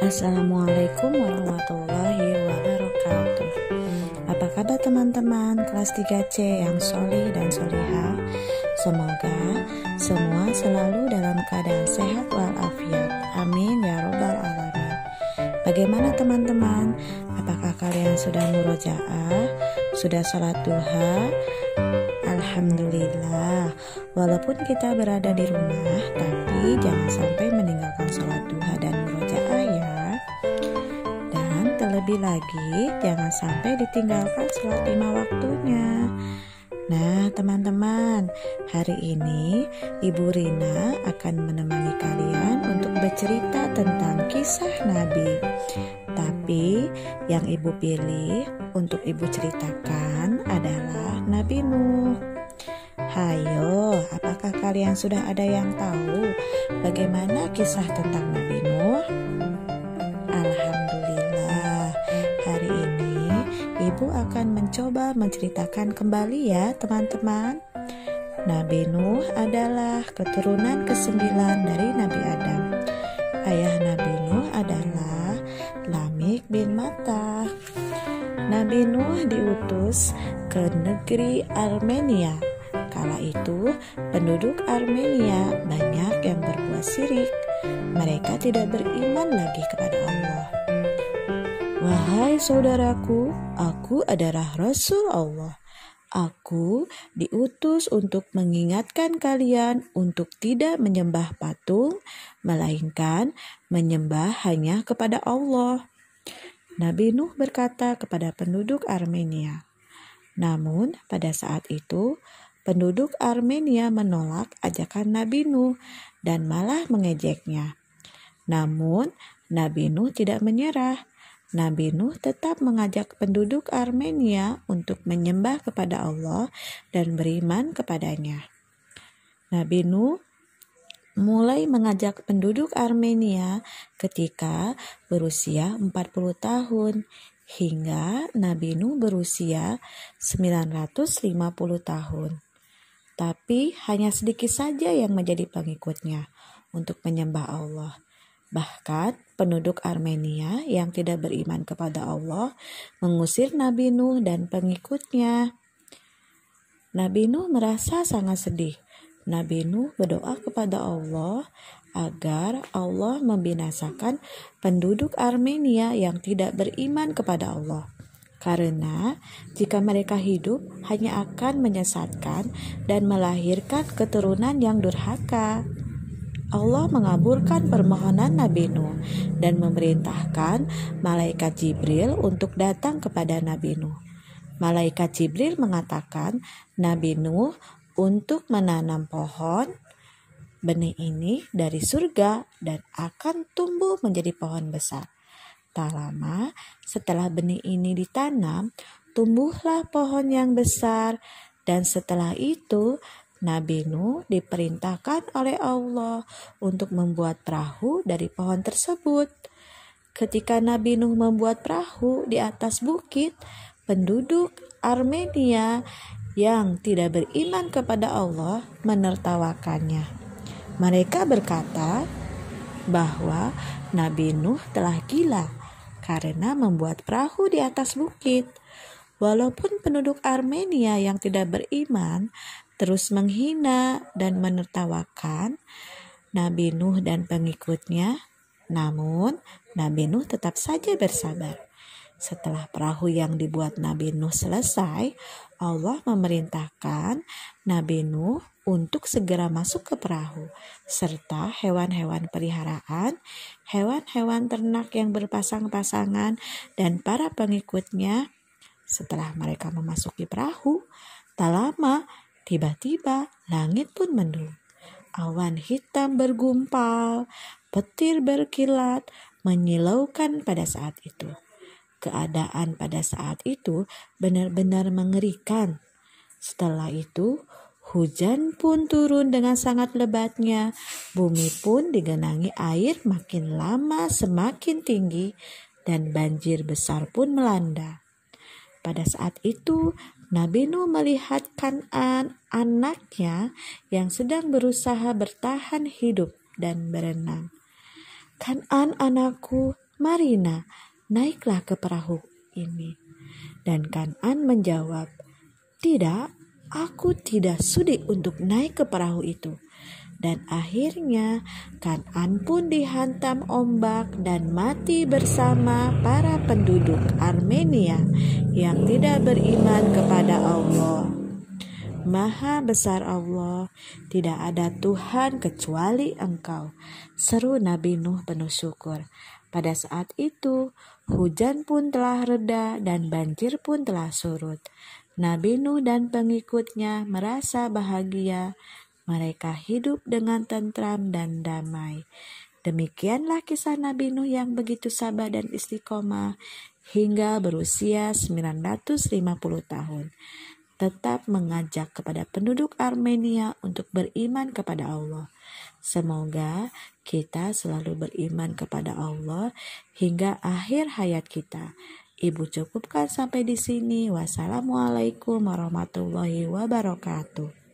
Assalamualaikum warahmatullahi wabarakatuh. Apa kabar teman-teman kelas 3C yang solih dan solihah? Semoga semua selalu dalam keadaan sehat walafiat. Amin ya robbal alamin. Bagaimana teman-teman? Apakah kalian sudah murojaah? Sudah salat duha? Alhamdulillah. Walaupun kita berada di rumah, tapi jangan sampai meninggalkan salat duha dan murojaah ya. Dan terlebih lagi, jangan sampai ditinggalkan salat 5 waktunya. Nah teman-teman, hari ini Ibu Rina akan menemani kalian untuk bercerita tentang kisah Nabi. Tapi yang Ibu pilih untuk Ibu ceritakan adalah Nabi Nuh. Hayo, apakah kalian sudah ada yang tahu bagaimana kisah tentang Nabi Nuh? Alhamdulillah, hari ini Ibu akan mencoba menceritakan kembali ya teman-teman. Nabi Nuh adalah keturunan ke-9 dari Nabi Adam. Ayah Nabi Nuh adalah Lamik bin Matah. Nabi Nuh diutus ke negeri Armenia. Kala itu penduduk Armenia banyak yang berbuat syirik. Mereka tidak beriman lagi kepada Allah. Wahai saudaraku, aku adalah Rasul Allah. Aku diutus untuk mengingatkan kalian untuk tidak menyembah patung, melainkan menyembah hanya kepada Allah. Nabi Nuh berkata kepada penduduk Armenia. Namun pada saat itu, penduduk Armenia menolak ajakan Nabi Nuh dan malah mengejeknya. Namun Nabi Nuh tidak menyerah. Nabi Nuh tetap mengajak penduduk Armenia untuk menyembah kepada Allah dan beriman kepadanya. Nabi Nuh mulai mengajak penduduk Armenia ketika berusia 40 tahun hingga Nabi Nuh berusia 950 tahun. Tapi hanya sedikit saja yang menjadi pengikutnya untuk menyembah Allah. Bahkan penduduk Armenia yang tidak beriman kepada Allah mengusir Nabi Nuh dan pengikutnya. Nabi Nuh merasa sangat sedih. Nabi Nuh berdoa kepada Allah agar Allah membinasakan penduduk Armenia yang tidak beriman kepada Allah. Karena jika mereka hidup hanya akan menyesatkan dan melahirkan keturunan yang durhaka. Allah mengabulkan permohonan Nabi Nuh dan memerintahkan malaikat Jibril untuk datang kepada Nabi Nuh. Malaikat Jibril mengatakan Nabi Nuh untuk menanam pohon benih ini dari surga dan akan tumbuh menjadi pohon besar. Tak lama setelah benih ini ditanam, tumbuhlah pohon yang besar dan setelah itu Nabi Nuh diperintahkan oleh Allah untuk membuat perahu dari pohon tersebut. Ketika Nabi Nuh membuat perahu di atas bukit, penduduk Armenia yang tidak beriman kepada Allah menertawakannya. Mereka berkata bahwa Nabi Nuh telah gila karena membuat perahu di atas bukit. Walaupun penduduk Armenia yang tidak beriman terus menghina dan menertawakan Nabi Nuh dan pengikutnya, namun Nabi Nuh tetap saja bersabar. Setelah perahu yang dibuat Nabi Nuh selesai, Allah memerintahkan Nabi Nuh untuk segera masuk ke perahu, serta hewan-hewan peliharaan, hewan-hewan ternak yang berpasang-pasangan, dan para pengikutnya. Setelah mereka memasuki perahu, tak lama tiba-tiba langit pun mendung. Awan hitam bergumpal, petir berkilat, menyilaukan pada saat itu. Keadaan pada saat itu benar-benar mengerikan. Setelah itu, hujan pun turun dengan sangat lebatnya. Bumi pun digenangi air makin lama semakin tinggi dan banjir besar pun melanda. Pada saat itu, Nabi Nuh melihat Kan'an, anaknya yang sedang berusaha bertahan hidup dan berenang. Kan'an anakku, "Mari nak, naiklah ke perahu ini." Dan Kan'an menjawab, "Tidak, aku tidak sudi untuk naik ke perahu itu." Dan akhirnya Kan'an pun dihantam ombak dan mati bersama para penduduk Armenia yang tidak beriman kepada Allah. Maha besar Allah, tidak ada Tuhan kecuali Engkau, seru Nabi Nuh penuh syukur. Pada saat itu, hujan pun telah reda dan banjir pun telah surut. Nabi Nuh dan pengikutnya merasa bahagia. Mereka hidup dengan tentram dan damai. Demikianlah kisah Nabi Nuh yang begitu sabar dan istiqomah hingga berusia 950 tahun. Tetap mengajak kepada penduduk Armenia untuk beriman kepada Allah. Semoga kita selalu beriman kepada Allah hingga akhir hayat kita. Ibu cukupkan sampai di sini. Wassalamualaikum warahmatullahi wabarakatuh.